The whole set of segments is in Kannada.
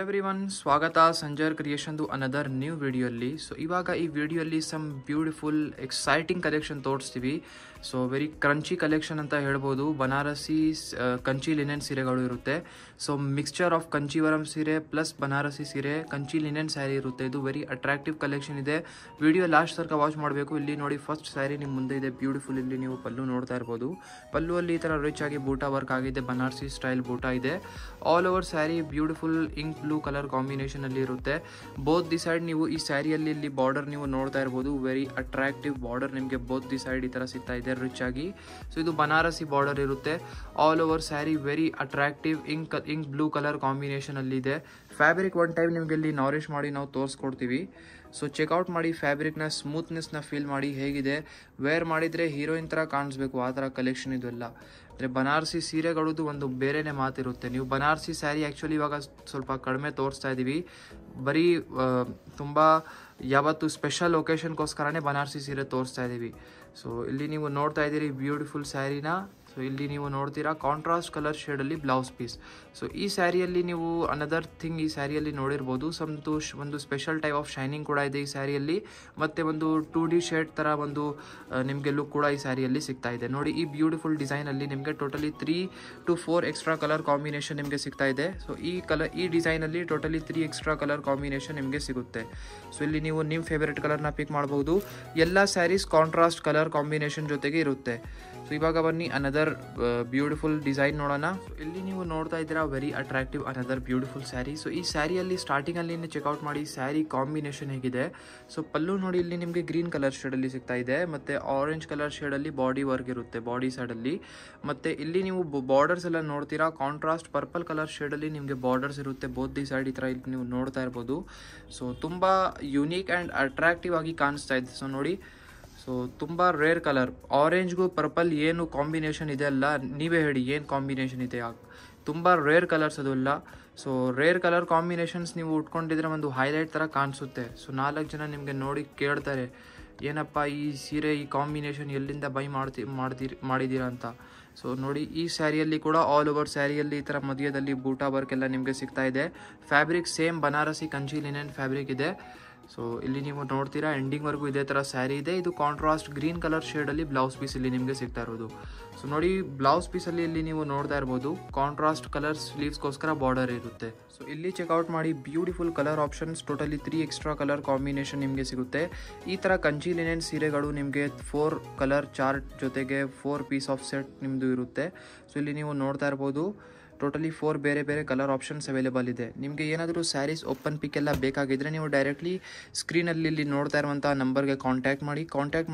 ಎವ್ರಿವನ್, ಸ್ವಾಗತ ಸಂಜರ್ ಕ್ರಿಯೇಷನ್ ಅನದರ್ ನ್ಯೂ ವಿಡಿಯೋಲ್ಲಿ. ಸೊ ಇವಾಗ ಈ ವಿಡಿಯೋಲ್ಲಿ ಸಮ್ ಬ್ಯೂಟಿಫುಲ್ ಎಕ್ಸೈಟಿಂಗ್ ಕಲೆಕ್ಷನ್ ತೋರಿಸ್ತೀವಿ. ಸೊ ವೆರಿ ಕ್ರಂಚಿ ಕಲೆಕ್ಷನ್ ಅಂತ ಹೇಳ್ಬೋದು. ಬನಾರಸಿ ಕಂಚಿ ಲಿನೆನ್ ಸೀರೆಗಳು ಇರುತ್ತೆ. ಸೊ ಮಿಕ್ಸ್ಚರ್ ಆಫ್ ಕಂಚಿವರಂ ಸೀರೆ ಪ್ಲಸ್ ಬನಾರಸಿ ಸೀರೆ, ಕಂಚಿ ಲಿನೆನ್ ಸ್ಯಾರಿ ಇರುತ್ತೆ. ಇದು ವೆರಿ ಅಟ್ರಾಕ್ಟಿವ್ ಕಲೆಕ್ಷನ್ ಇದೆ. ವಿಡಿಯೋ ಲಾಸ್ಟ್ ತನಕ ವಾಚ್ ಮಾಡಬೇಕು. ಇಲ್ಲಿ ನೋಡಿ, ಫಸ್ಟ್ ಸ್ಯಾರಿ ನಿಮ್ಮ ಮುಂದೆ ಇದೆ, ಬ್ಯೂಟಿಫುಲ್. ಇಲ್ಲಿ ನೀವು ಪಲ್ಲು ನೋಡ್ತಾ ಇರ್ಬೋದು. ಪಲ್ಲುವಲ್ಲಿ ಈ ಥರ ರಿಚ್ ಆಗಿ ಬೂಟಾ ವರ್ಕ್ ಆಗಿದೆ, ಬನಾರಸಿ ಸ್ಟೈಲ್ ಬೂಟಾ ಇದೆ. All over sari beautiful ink blue colour combination ಅಲ್ಲಿ ಇರುತ್ತೆ. ಬೋತ್ ದಿ ಸೈಡ್ ನೀವು ಈ ಸ್ಯಾರಿಯಲ್ಲಿ ಇಲ್ಲಿ ಬಾರ್ಡರ್ ನೀವು ನೋಡ್ತಾ ಇರ್ಬೋದು. ವೆರಿ ಅಟ್ರಾಕ್ಟಿವ್ ಬಾರ್ಡರ್ ನಿಮಗೆ ಬೋತ್ ದಿ ಸೈಡ್ ಈ ತರ ಸಿಗ್ತಾ ಇದೆ ರಿಚ್ ಆಗಿ. ಸೊ ಇದು ಬನಾರಸಿ ಬಾರ್ಡರ್ ಇರುತ್ತೆ. All over sari very attractive ink blue colour combination ಅಲ್ಲಿ ಇದೆ. ಫ್ಯಾಬ್ರಿಕ್ ಒನ್ ಟೈಮ್ ನಿಮಗೆ ಇಲ್ಲಿ ನಾರಿಶ್ ಮಾಡಿ ನಾವು ತೋರಿಸ್ಕೊಡ್ತೀವಿ. ಸೊ ಚೆಕ್ಔಟ್ ಮಾಡಿ, ಫ್ಯಾಬ್ರಿಕ್ನ ಸ್ಮೂತ್ನೆಸ್ನ ಫೀಲ್ ಮಾಡಿ ಹೇಗಿದೆ. ವೇರ್ ಮಾಡಿದರೆ ಹೀರೋಯಿನ್ ಥರ ಕಾಣಿಸ್ಬೇಕು, ಆ ಥರ ಕಲೆಕ್ಷನ್ ಇದೆಲ್ಲ. ಅಂದರೆ ಬನಾರಸಿ ಸೀರೆಗಳದ್ದು ಒಂದು ಬೇರೆನೇ ಮಾತಿರುತ್ತೆ. ನೀವು ಬನಾರಸಿ ಸ್ಯಾರಿ ಆ್ಯಕ್ಚುಲಿ ಇವಾಗ ಸ್ವಲ್ಪ ಕಡಿಮೆ ತೋರಿಸ್ತಾ ಇದ್ದೀವಿ. ಬರೀ ತುಂಬ ಯಾವತ್ತು ಸ್ಪೆಷಲ್ ಒಕೇಶನ್ಗೋಸ್ಕರನೇ ಬನಾರಸಿ ಸೀರೆ ತೋರಿಸ್ತಾ ಇದ್ದೀವಿ. ಸೊ ಇಲ್ಲಿ ನೀವು ನೋಡ್ತಾ ಇದ್ದೀರಿ ಬ್ಯೂಟಿಫುಲ್ ಸ್ಯಾರಿನ. ಸೊ ಇಲ್ಲಿ ನೀವು ನೋಡ್ತೀರಾ ಕಾಂಟ್ರಾಸ್ಟ್ ಕಲರ್ ಶೇಡಲ್ಲಿ ಬ್ಲೌಸ್ ಪೀಸ್. ಸೊ ಈ ಸ್ಯಾರಿಯಲ್ಲಿ ನೀವು ಅನದರ್ ಥಿಂಗ್ ಈ ಸ್ಯಾರಿಯಲ್ಲಿ ನೋಡಿರ್ಬೋದು, ಒಂದು ಸ್ಪೆಷಲ್ ಟೈಪ್ ಆಫ್ ಶೈನಿಂಗ್ ಕೂಡ ಇದೆ ಈ ಸ್ಯಾರಿಯಲ್ಲಿ. ಮತ್ತು ಒಂದು 2D ಶೇಡ್ ಥರ ಒಂದು ನಿಮಗೆ ಲುಕ್ ಕೂಡ ಈ ಸ್ಯಾರಿಯಲ್ಲಿ ಸಿಗ್ತಾ ಇದೆ. ನೋಡಿ, ಈ ಬ್ಯೂಟಿಫುಲ್ ಡಿಸೈನಲ್ಲಿ ನಿಮಗೆ totally 3 to 4 extra colour combination ನಿಮಗೆ ಸಿಗ್ತಾ ಇದೆ. ಸೊ ಈ ಡಿಸೈನಲ್ಲಿ ಟೋಟಲಿ 3 ಎಕ್ಸ್ಟ್ರಾ ಕಲರ್ ಕಾಂಬಿನೇಷನ್ ನಿಮಗೆ ಸಿಗುತ್ತೆ. ಸೊ ಇಲ್ಲಿ ನೀವು ನಿಮ್ಮ ಫೇವರೆಟ್ ಕಲರ್ನ ಪಿಕ್ ಮಾಡ್ಬೋದು. ಎಲ್ಲ ಸ್ಯಾರೀಸ್ ಕಾಂಟ್ರಾಸ್ಟ್ ಕಲರ್ ಕಾಂಬಿನೇಷನ್ ಜೊತೆಗೆ ಇರುತ್ತೆ. ಸೊ ಇವಾಗ ಬನ್ನಿ ಅನದರ್ ಬ್ಯೂಟಿಫುಲ್ ಡಿಸೈನ್ ನೋಡೋಣ. ಸೊ ಇಲ್ಲಿ ನೀವು ನೋಡ್ತಾ ಇದ್ದೀರಾ very attractive another beautiful sari. So ಈ ಸ್ಯಾರಿಯಲ್ಲಿ ಸ್ಟಾರ್ಟಿಂಗಲ್ಲಿ ಚೆಕ್ಔಟ್ ಮಾಡಿ ಸ್ಯಾರಿ ಕಾಂಬಿನೇಷನ್ ಹೇಗಿದೆ. ಸೊ ಪಲ್ಲು ನೋಡಿ, ಇಲ್ಲಿ ನಿಮಗೆ ಗ್ರೀನ್ ಕಲರ್ ಶೇಡಲ್ಲಿ ಸಿಗ್ತಾ ಇದೆ. ಮತ್ತು ಆರೆಂಜ್ ಕಲರ್ ಶೇಡಲ್ಲಿ ಬಾಡಿ ವರ್ಕ್ ಇರುತ್ತೆ ಬಾಡಿ ಸೈಡಲ್ಲಿ. ಮತ್ತು ಇಲ್ಲಿ ನೀವು ಬಾರ್ಡರ್ಸ್ ಎಲ್ಲ ನೋಡ್ತೀರಾ, ಕಾಂಟ್ರಾಸ್ಟ್ ಪರ್ಪಲ್ ಕಲರ್ ಶೇಡಲ್ಲಿ ನಿಮಗೆ ಬಾರ್ಡರ್ಸ್ ಇರುತ್ತೆ ಬೋತ್ ದಿ ಸೈಡ್. ಈ ಥರ ಇಲ್ಲಿ ನೀವು ನೋಡ್ತಾ ಇರ್ಬೋದು. ಸೊ ತುಂಬ ಯುನೀಕ್ ಆ್ಯಂಡ್ ಅಟ್ರಾಕ್ಟಿವ್ ಆಗಿ ಕಾಣಿಸ್ತಾ ಇದೆ. ಸೊ ನೋಡಿ, ಸೊ ತುಂಬ ರೇರ್ ಕಲರ್. ಆರೆಂಜ್ಗೂ ಪರ್ಪಲ್ ಏನು ಕಾಂಬಿನೇಷನ್ ಇದೆ ಅಲ್ಲ, ನೀವೇ ಹೇಳಿ ಏನು ಕಾಂಬಿನೇಷನ್ ಇದೆ. ತುಂಬ ರೇರ್ ಕಲರ್ಸ್ ಅದೆಲ್ಲ. ಸೊ ರೇರ್ ಕಲರ್ ಕಾಂಬಿನೇಷನ್ಸ್ ನೀವು ಉಟ್ಕೊಂಡಿದ್ರೆ ಒಂದು ಹೈಲೈಟ್ ಥರ ಕಾಣಿಸುತ್ತೆ. ಸೊ 4 ಜನ ನಿಮಗೆ ನೋಡಿ ಕೇಳ್ತಾರೆ, ಏನಪ್ಪ ಈ ಸೀರೆ ಈ ಕಾಂಬಿನೇಷನ್ ಎಲ್ಲಿಂದ ಬೈ ಮಾಡಿದ್ದೀರಾ ಅಂತ. ಸೊ ನೋಡಿ, ಈ ಸ್ಯಾರಿಯಲ್ಲಿ ಕೂಡ ಆಲ್ ಓವರ್ ಸ್ಯಾರಿಯಲ್ಲಿ ಈ ಥರ ಮಧ್ಯದಲ್ಲಿ ಬೂಟಾ ವರ್ಕ್ ಎಲ್ಲ ನಿಮಗೆ ಸಿಗ್ತಾ ಇದೆ. Fabric same Banarasi Kanchi linen fabric ಇದೆ. ಸೊ ಇಲ್ಲಿ ನೀವು ನೋಡ್ತೀರಾ ಎಂಡಿಂಗ್ವರೆಗೂ ಇದೇ ಥರ ಸ್ಯಾರಿ ಇದೆ. ಇದು ಕಾಂಟ್ರಾಸ್ಟ್ ಗ್ರೀನ್ ಕಲರ್ ಶೇಡಲ್ಲಿ ಬ್ಲೌಸ್ ಪೀಸ್ ಇಲ್ಲಿ ನಿಮಗೆ ಸಿಗ್ತಾ ಇರೋದು. ಸೊ ನೋಡಿ, ಬ್ಲೌಸ್ ಪೀಸಲ್ಲಿ ಇಲ್ಲಿ ನೀವು ನೋಡ್ತಾ ಇರ್ಬೋದು ಕಾಂಟ್ರಾಸ್ಟ್ ಕಲರ್ ಸ್ಲೀವ್ಸ್ಗೋಸ್ಕರ ಬಾರ್ಡರ್ ಇರುತ್ತೆ. ಸೊ ಇಲ್ಲಿ ಚೆಕ್ಔಟ್ ಮಾಡಿ beautiful colour options. Totally 3 extra colour combination ನಿಮಗೆ ಸಿಗುತ್ತೆ. ಈ ಥರ ಕಂಚಿ ಲಿನೆನ್ ಸೀರೆಗಳು ನಿಮಗೆ 4 ಕಲರ್ ಚಾರ್ಟ್ ಜೊತೆಗೆ 4 ಪೀಸ್ ಆಫ್ ಸೆಟ್ ನಿಮ್ಮದು ಇರುತ್ತೆ. ಸೊ ಇಲ್ಲಿ ನೀವು ನೋಡ್ತಾ ಇರ್ಬೋದು ಟೋಟಲಿ 4 ಬೇರೆ ಬೇರೆ ಕಲರ್ ಆಪ್ಷನ್ಸ್ ಅವೈಲೇಬಲ್ ಇದೆ. ನಿಮಗೆ ಏನಾದರೂ ಸ್ಯಾರೀಸ್ ಓಪನ್ ಪಿಕ್ ಎಲ್ಲ ಬೇಕಾಗಿದ್ದರೆ ನೀವು ಡೈರೆಕ್ಟ್ಲಿ ಸ್ಕ್ರೀನಲ್ಲಿ ಇಲ್ಲಿ ನೋಡ್ತಾ ಇರುವಂಥ ನಂಬರ್ಗೆ ಕಾಂಟ್ಯಾಕ್ಟ್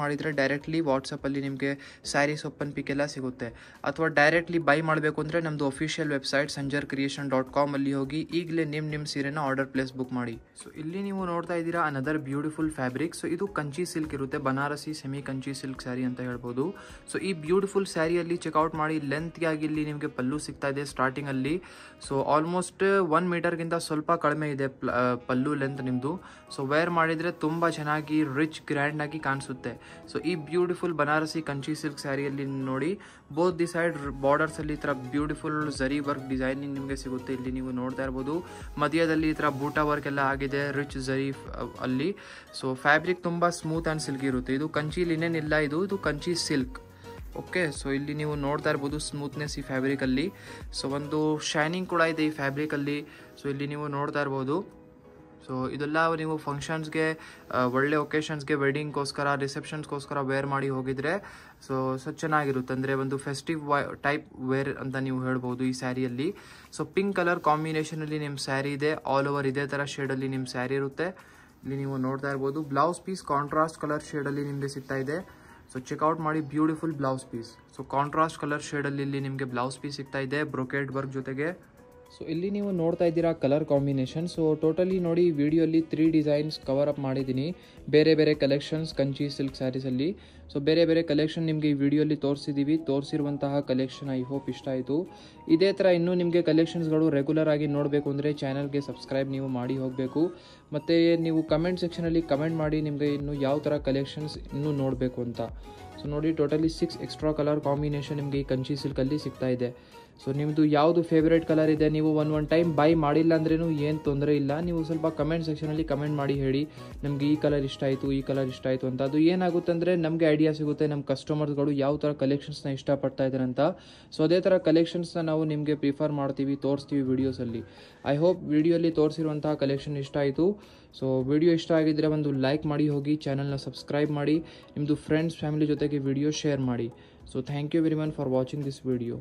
ಮಾಡಿದರೆ ಡೈರೆಕ್ಟ್ಲಿ ವಾಟ್ಸಪ್ಪಲ್ಲಿ ನಿಮಗೆ ಸ್ಯಾರೀಸ್ ಓಪನ್ ಪಿಕ್ ಎಲ್ಲ ಸಿಗುತ್ತೆ. ಅಥವಾ ಡೈರೆಕ್ಟ್ಲಿ ಬೈ ಮಾಡಬೇಕು ಅಂದರೆ ನಮ್ಮದು ಅಫಿಷಿಯಲ್ ವೆಬ್ಸೈಟ್ sanjarcreation.com ಅಲ್ಲಿ ಹೋಗಿ ಈಗಲೇ ನಿಮ್ಮ ಸೀರೆನ ಆರ್ಡರ್ ಪ್ಲೇಸ್ ಬುಕ್ ಮಾಡಿ. ಸೊ ಇಲ್ಲಿ ನೀವು ನೋಡ್ತಾ ಇದ್ದೀರಾ ಅನದರ್ ಬ್ಯೂಟಿಫುಲ್ ಫ್ಯಾಬ್ರಿಕ್. ಸೊ ಇದು ಕಂಚಿ ಸಿಲ್ಕ್ ಇರುತ್ತೆ, ಬನಾರಸಿ ಸೆಮಿ ಕಂಚಿ ಸಿಲ್ಕ್ ಸ್ಯಾರಿ ಅಂತ ಹೇಳ್ಬೋದು. ಸೊ ಈ ಬ್ಯೂಟಿಫುಲ್ ಸ್ಯಾರಿಯಲ್ಲಿ ಚೆಕ್ಔಟ್ ಮಾಡಿ ಲೆಂತ್ಗೆ ಆಗಿ ಇಲ್ಲಿ ನಿಮಗೆ ಪಲ್ಲು ಸಿಗ್ತಾ ಇದೆ ಸ್ಟಾರ್ಟಿಂಗ್ ಅಲ್ಲಿ. ಸೊ ಆಲ್ಮೋಸ್ಟ್ 1 ಮೀಟರ್ಗಿಂತ ಸ್ವಲ್ಪ ಕಡಿಮೆ ಇದೆ ಪಲ್ಲು ಲೆಂತ್ ನಿಮ್ಮದು. ಸೊ ವೇರ್ ಮಾಡಿದರೆ ತುಂಬ ಚೆನ್ನಾಗಿ ರಿಚ್ ಗ್ರ್ಯಾಂಡ್ ಆಗಿ ಕಾಣಿಸುತ್ತೆ. ಸೊ ಈ ಬ್ಯೂಟಿಫುಲ್ ಬನಾರಸಿ ಕಂಚಿ ಸಿಲ್ಕ್ ಸ್ಯಾರಿಯಲ್ಲಿ ನೋಡಿ ಬೋತ್ ದಿ ಸೈಡ್ ಬಾರ್ಡರ್ಸ್ ಅಲ್ಲಿ ಈ ಥರ ಬ್ಯೂಟಿಫುಲ್ ಝರಿ ವರ್ಕ್ ಡಿಸೈನಿಂಗ್ ನಿಮಗೆ ಸಿಗುತ್ತೆ. ಇಲ್ಲಿ ನೀವು ನೋಡ್ತಾ ಇರ್ಬೋದು ಮಧ್ಯದಲ್ಲಿ ಈ ಥರ ಬೂಟಾ ವರ್ಕ್ ಎಲ್ಲ ಆಗಿದೆ ರಿಚ್ ಝರಿ ಅಲ್ಲಿ. ಸೊ ಫ್ಯಾಬ್ರಿಕ್ ತುಂಬ ಸ್ಮೂತ್ ಆ್ಯಂಡ್ ಸಿಲ್ಕಿ ಇರುತ್ತೆ. ಇದು ಕಂಚಿ ಲಿನೆನ್ ಇಲ್ಲ, ಇದು ಕಂಚಿ ಸಿಲ್ಕ್. ಓಕೆ, ಸೊ ಇಲ್ಲಿ ನೀವು ನೋಡ್ತಾ ಇರ್ಬೋದು ಸ್ಮೂತ್ನೆಸ್ ಈ ಫ್ಯಾಬ್ರಿಕಲ್ಲಿ. ಸೊ ಒಂದು ಶೈನಿಂಗ್ ಕೂಡ ಇದೆ ಈ ಫ್ಯಾಬ್ರಿಕಲ್ಲಿ. ಸೊ ಇಲ್ಲಿ ನೀವು ನೋಡ್ತಾ ಇರ್ಬೋದು. ಸೊ ಇದೆಲ್ಲ ನೀವು ಫಂಕ್ಷನ್ಸ್ಗೆ, ಒಳ್ಳೆ ಒಕೇಶನ್ಸ್ಗೆ, ವೆಡ್ಡಿಂಗ್ಗೋಸ್ಕರ, ರಿಸೆಪ್ಷನ್ಸ್ಗೋಸ್ಕರ ವೇರ್ ಮಾಡಿ ಹೋಗಿದ್ರೆ ಸೊ ಚೆನ್ನಾಗಿರುತ್ತೆ. ಅಂದರೆ ಒಂದು ಫೆಸ್ಟಿವ್ ಟೈಪ್ ವೇರ್ ಅಂತ ನೀವು ಹೇಳ್ಬೋದು ಈ ಸ್ಯಾರಿಯಲ್ಲಿ. ಸೊ ಪಿಂಕ್ ಕಲರ್ ಕಾಂಬಿನೇಷನಲ್ಲಿ ನಿಮ್ಮ ಸ್ಯಾರಿ ಇದೆ. ಆಲ್ ಓವರ್ ಇದೇ ಥರ ಶೇಡಲ್ಲಿ ನಿಮ್ಮ ಸ್ಯಾರಿ ಇರುತ್ತೆ. ಇಲ್ಲಿ ನೀವು ನೋಡ್ತಾ ಇರ್ಬೋದು ಬ್ಲೌಸ್ ಪೀಸ್ ಕಾಂಟ್ರಾಸ್ಟ್ ಕಲರ್ ಶೇಡಲ್ಲಿ ನಿಮಗೆ ಸಿಗ್ತಾ ಇದೆ. ಸೊ ಚೆಕ್ಔಟ್ ಮಾಡಿ beautiful blouse piece. So contrast colour ಶೇಡಲ್ಲಿ ಇಲ್ಲಿ ನಿಮಗೆ ಬ್ಲೌಸ್ ಪೀಸ್ ಸಿಗ್ತಾ ಇದೆ ಬ್ರೊಕೇಡ್ ವರ್ಕ್ ಜೊತೆಗೆ. ಸೊ ಇಲ್ಲಿ ನೀವು ನೋಡ್ತಾ ಇದ್ದೀರಾ ಕಲರ್ ಕಾಂಬಿನೇಷನ್. ಸೊ ಟೋಟಲಿ ನೋಡಿ ವಿಡಿಯೋಲಿ 3 ಡಿಸೈನ್ಸ್ ಕವರ್ ಅಪ್ ಮಾಡಿದ್ದೀನಿ, ಬೇರೆ ಬೇರೆ ಕಲೆಕ್ಷನ್ಸ್ ಕಂಚಿ ಸಿಲ್ಕ್ ಸ್ಯಾರೀಸಲ್ಲಿ. ಸೊ ಬೇರೆ ಬೇರೆ ಕಲೆಕ್ಷನ್ ನಿಮಗೆ ಈ ವಿಡಿಯೋಲಿ ತೋರಿಸಿರುವಂತಹ ಕಲೆಕ್ಷನ್ ಐ ಹೋಪ್ ಇಷ್ಟ ಆಯಿತು. ಇದೇ ಥರ ಇನ್ನೂ ನಿಮಗೆ ಕಲೆಕ್ಷನ್ಸ್ಗಳು ರೆಗ್ಯುಲರ್ ಆಗಿ ನೋಡಬೇಕು ಅಂದರೆ ಚಾನಲ್ಗೆ ಸಬ್ಸ್ಕ್ರೈಬ್ ನೀವು ಮಾಡಿ ಹೋಗಬೇಕು. ಮತ್ತು ನೀವು ಕಮೆಂಟ್ ಸೆಕ್ಷನಲ್ಲಿ ಕಮೆಂಟ್ ಮಾಡಿ ನಿಮಗೆ ಇನ್ನೂ ಯಾವ ಥರ ಕಲೆಕ್ಷನ್ಸ್ ಇನ್ನೂ ನೋಡಬೇಕು ಅಂತ. ಸೊ ನೋಡಿ ಟೋಟಲಿ 6 ಎಕ್ಸ್ಟ್ರಾ ಕಲರ್ ಕಾಂಬಿನೇಷನ್ ನಿಮಗೆ ಈ ಕಂಚಿ ಸಿಲ್ಕಲ್ಲಿ ಸಿಗ್ತಾ ಇದೆ. ಸೊ ನಿಮ್ಮದು ಯಾವುದು ಫೇವ್ರೇಟ್ ಕಲರ್ ಇದೆ, ನೀವು ಒನ್ ಟೈಮ್ ಬೈ ಮಾಡಿಲ್ಲ ಅಂದ್ರೂ ಏನು ತೊಂದರೆ ಇಲ್ಲ. ನೀವು ಸ್ವಲ್ಪ ಕಮೆಂಟ್ ಸೆಕ್ಷನಲ್ಲಿ ಕಮೆಂಟ್ ಮಾಡಿ ಹೇಳಿ ನಮಗೆ ಈ ಕಲರ್ ಇಷ್ಟ ಆಯಿತು, ಈ ಕಲರ್ ಇಷ್ಟ ಆಯಿತು ಅಂತ. ಅದು ಏನಾಗುತ್ತೆ ಅಂದರೆ ನಮಗೆ ಐಡಿಯಾ ಸಿಗುತ್ತೆ ನಮ್ಮ ಕಸ್ಟಮರ್ಸ್ಗಳು ಯಾವ ಥರ ಕಲೆಕ್ಷನ್ಸ್ನ ಇಷ್ಟಪಡ್ತಾ ಇದ್ದಾರೆ ಅಂತ. ಸೊ ಅದೇ ಥರ ಕಲೆಕ್ಷನ್ಸ್ನ ನಾವು ನಿಮಗೆ ಪ್ರಿಫರ್ ಮಾಡ್ತೀವಿ, ತೋರಿಸ್ತೀವಿ ವೀಡಿಯೋಸಲ್ಲಿ. ಐ ಹೋಪ್ ವಿಡಿಯೋಲಿ ತೋರಿಸಿರುವಂತಹ ಕಲೆಕ್ಷನ್ ಇಷ್ಟ ಆಯಿತು. ಸೊ ವಿಡಿಯೋ ಇಷ್ಟ ಆಗಿದ್ದರೆ ಒಂದು ಲೈಕ್ ಮಾಡಿ ಹೋಗಿ, ಚಾನಲ್ನ ಸಬ್ಸ್ಕ್ರೈಬ್ ಮಾಡಿ, ನಿಮ್ಮದು ಫ್ರೆಂಡ್ಸ್ ಫ್ಯಾಮಿಲಿ ಜೊತೆಗೆ ವಿಡಿಯೋ ಶೇರ್ ಮಾಡಿ. So thank you very much for watching this video.